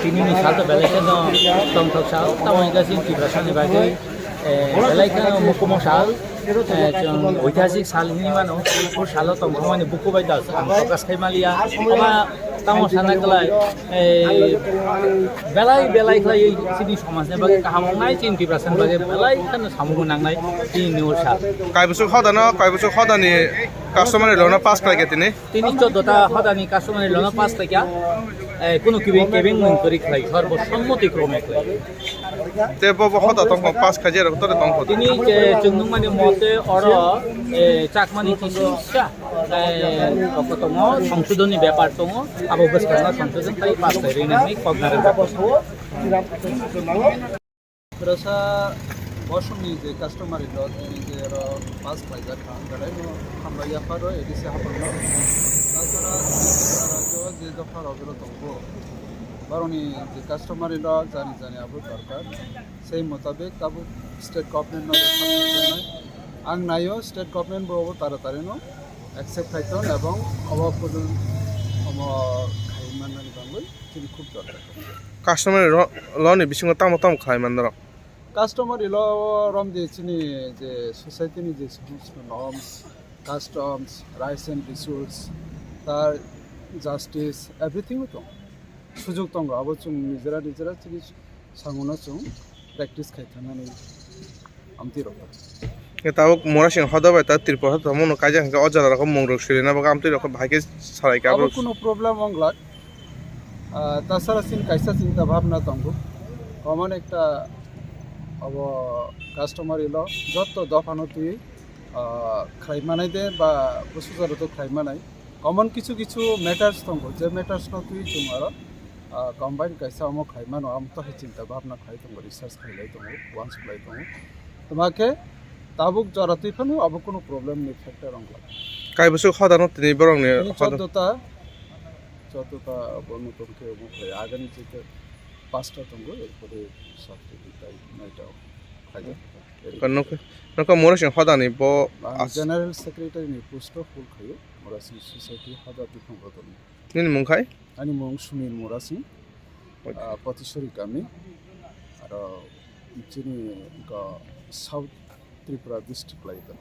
Tini misal to Beleka no Tongthok sao, tama ika sin Tibrasan ni Bagwi, Beleka mukumo sao, ঐতিহাসিক সাল হিনিমানো পুর সালো Tongthok মানে বুকু বাইদাস ang tokas kay Malia ama tamo sana kalay belai khlai sini samajne bage kahamong nai chin Tibrasan bage belai kan samung nangnai tin niur sa kay busuk Hodani Customary lona pass kay tini 14টা Hodani Customary lona pass kaya কোনো কেবিং করি খাই সর্বসম্মতি ক্রমে খাই তে Bob হতা তং pass খাজে রতরে তং তিনি চুংনুং মানে মতে or চাকমানি কিসা কতম সংশোধনী ব্যাপার তং আবো বসখানা সংশোধন তাই পাস খাই রেনানি কগনারে রসা বসমি যে কাস্টমারি ল তিনি যে পাস খাইজা খাঙ্গারে খামবাইয়া পারো এডিসে হাপন্ন তাছাড়া যে দফার অবিরত বারণী যে কাস্টমারি ল জানি আবু দরকার সেই মোতাবেক আবু স্টেট গভর্নমেন্ট আং নাইও স্টেট গভর্নমেন্ট বো তাড়াতাড়ি অ্যাকসেপ্ট খাইতন এবং অভাব পদন খাইমানানি বাংলাই তিনি খুব দরকার কাস্টমারি ল নি বিসিং তাম খাইমান দর কাস্টমারি ল রম দিয়ে চিনি যে সোসাইটিনি যে সমস্ত norms customs rights and resource তার জাস্টিস এভরিথিংও দं সুযোগ दं আবো जों নিজেরা চিনি সাংনা जों প্র্যাকটিস খাইথানানি আমতি রকম তাও Murasing হদাবাই তা ত্রিপুরা হতা মনো কাজে অজালা রকম মংরক শরীনা বা আমতি রকম ভাইকে সারাইকা আবো কোনো প্রবলেম অংলাক তাছাড়া সিন কাইসা চিন্তা ভাবনা दं কমন একটা अब কাস্টমারি ল যত দফানো তুই খাইমানাই দে বা বসুজারো তো খাইমানাই কমন কিছু ম্যাটার্স দं যে ম্যাটার্স ন তুই তোমার কম্বাইন কাইসা আমো খাইমানো আম তো চিন্তা ভাবনা খাই দं রিসার্চ খাইলাই দं ওয়ান্স প্লাই দं তোমাকে তাবুক জরা তুই ফানো আবো কোনো প্রবলেম নেই ফ্যাক্টর অংলা কাই বসু হদানো তিনি বরং নি যতটা বর্ণতমকে মুখে আগামী যেতে 5টা দं এরপরে 7টা 9টা খাইজা নক Murasing হদানি ব জেনারেল সেক্রেটারি নি পোস্ট ফুল খাইও Murasing সোসাইটি হদা বিখং বদল নিন মুখাই ani mong Sunil Murasing Patishori kami আর চিনি সাউথ ত্রিপুরা ডিস্ট্রিক্ট লাইতা